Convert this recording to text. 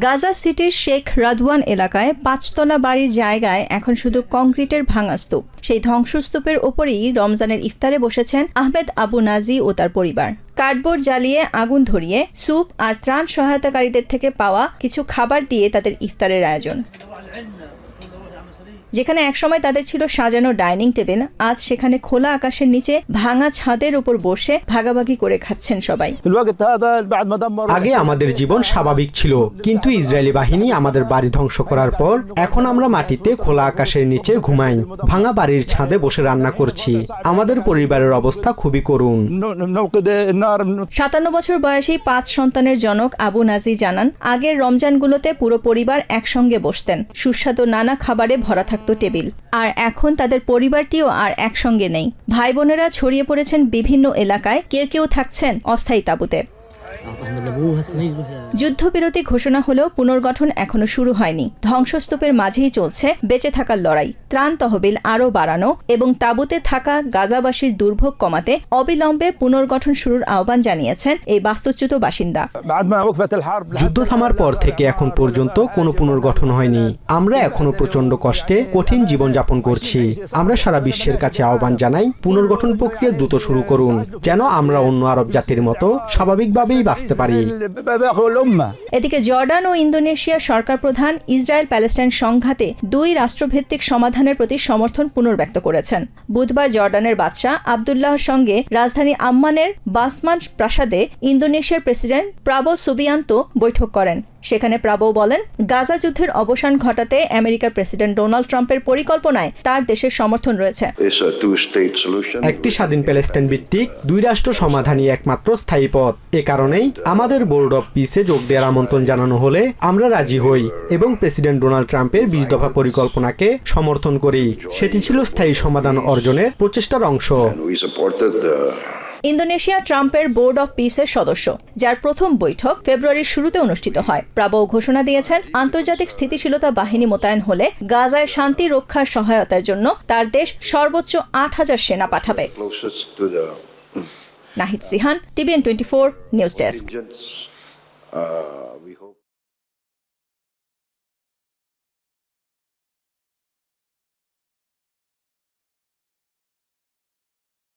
গাজা সিটির শেখ রাদওয়ান এলাকায় 5তলা বাড়ির জায়গায় এখন শুধু কংক্রিটের ভাঙা স্তূপ। সেই ধ্বংসস্তূপের ওপরেই রমজানের ইফতারে বসেছেন আহমেদ আবু নাজি ও তার পরিবার। কার্ডবোর্ড জ্বালিয়ে আগুন ধরিয়ে স্যুপ আর ত্রাণ সহায়তাকারীদের থেকে পাওয়া কিছু খাবার দিয়ে তাদের ইফতারের আয়োজন। যেখানে একসময় তাদের ছিল সাজানো ডাইনিং টেবিল, আজ সেখানে খোলা আকাশের নিচে ভাঙা ছাদের উপর বসে ভাগাভাগি করে খাচ্ছেন সবাই। আগে আমাদের জীবন স্বাভাবিক ছিল, কিন্তু ইসরায়েলি বাহিনী আমাদের বাড়ি ধ্বংস করার পর এখন আমরা মাটিতে খোলা আকাশের নিচে ঘুমাই, ভাঙা বাড়ির ছাদে বসে রান্না করছি। আমাদের পরিবারের অবস্থা খুবই করুণ। 57 বছর বয়সী 5 সন্তানের জনক আবু নাজি জানান, আগের রমজানগুলোতে পুরো পরিবার একসঙ্গে বসতেন, সুস্বাদু নানা খাবারে ভরা থাকত টেবিল। আর এখন তাদের পরিবারটিও আর একসঙ্গে নেই। ভাই বোনেরা ছড়িয়ে পড়েছেন বিভিন্ন এলাকায়, কেউ থাকছেন অস্থায়ী তাঁবুতে। যুদ্ধবিরতি ঘোষণা হলেও পুনর্গঠন এখনো শুরু হয়নি। ধ্বংসস্তূপের মাঝেই চলছে বেঁচে থাকার লড়াই। ত্রাণ তহবিল আরও বাড়ানো এবং তাঁবুতে থাকা গাজাবাসীর দুর্ভোগ কমাতে অবিলম্বে পুনর্গঠন শুরুর আহ্বান জানিয়েছেন এই বাস্তুচ্যুত বাসিন্দা। যুদ্ধ থামার পর থেকে এখন পর্যন্ত কোনো পুনর্গঠন হয়নি। আমরা এখনো প্রচন্ড কষ্টে কঠিন জীবনযাপন করছি। আমরা সারা বিশ্বের কাছে আহ্বান জানাই, পুনর্গঠন প্রক্রিয়া দ্রুত শুরু করুন, যেন আমরা অন্য আরব জাতির মতো স্বাভাবিকভাবেই বাঁচতে পারি। এদিকে জর্ডান ও ইন্দোনেশিয়ার সরকার প্রধান ইসরায়েল প্যালেস্টাইন সংঘাতে 2 রাষ্ট্রভিত্তিক সমাধানের প্রতি সমর্থন পুনর্ব্যক্ত করেছেন। বুধবার জর্ডানের বাদশাহ আবদুল্লাহর সঙ্গে রাজধানী আম্মানের বাসমান প্রাসাদে ইন্দোনেশিয়ার প্রেসিডেন্ট প্রাবো সুবিয়ান্তো বৈঠক করেন। সেখানে প্রাবো বলেন, গাজা যুদ্ধের অবসান ঘটাতে আমেরিকার প্রেসিডেন্ট ডোনাল্ড ট্রাম্পের পরিকল্পনায় তার দেশের সমর্থন রয়েছে। একটি স্বাধীন প্যালেস্টাইন ভিত্তিক 2 রাষ্ট্র সমাধানই একমাত্র স্থায়ী পথ। এ কারণেই আমাদের বোর্ড অব পিসে যোগ দেওয়ার আমন্ত্রণ জানানো হলে আমরা রাজি হই এবং প্রেসিডেন্ট ডোনাল্ড ট্রাম্পের 20 দফা পরিকল্পনাকে সমর্থন করি। সেটি ছিল স্থায়ী সমাধান অর্জনের প্রচেষ্টার অংশ। ইন্দোনেশিয়া ট্রাম্পের বোর্ড অব পিসের সদস্য, যার প্রথম বৈঠক ফেব্রুয়ারির শুরুতে অনুষ্ঠিত হয়। প্রাবো ঘোষণা দিয়েছেন, আন্তর্জাতিক স্থিতিশীলতা বাহিনী মোতায়েন হলে গাজায় শান্তি রক্ষার সহায়তার জন্য তার দেশ সর্বোচ্চ 8000 সেনা পাঠাবে। Nahid Sihan, TVN24 news desk.